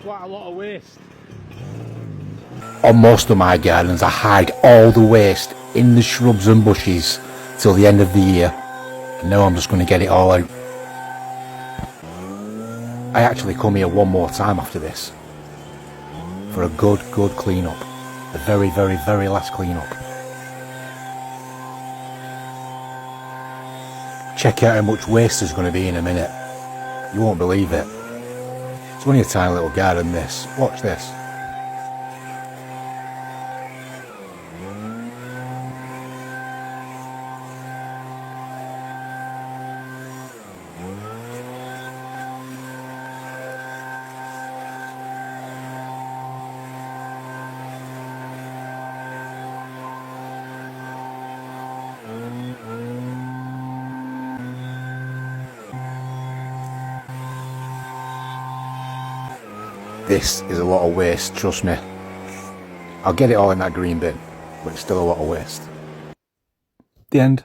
quite a lot of waste. On most of my gardens I hide all the waste in the shrubs and bushes till the end of the year. And now I'm just going to get it all out. I actually come here one more time after this for a good clean up. The very last clean up. Check out how much waste there's going to be in a minute. You won't believe it. It's only a tiny little garden this. Watch this. This is a lot of waste, trust me. I'll get it all in that green bin, but it's still a lot of waste. The end.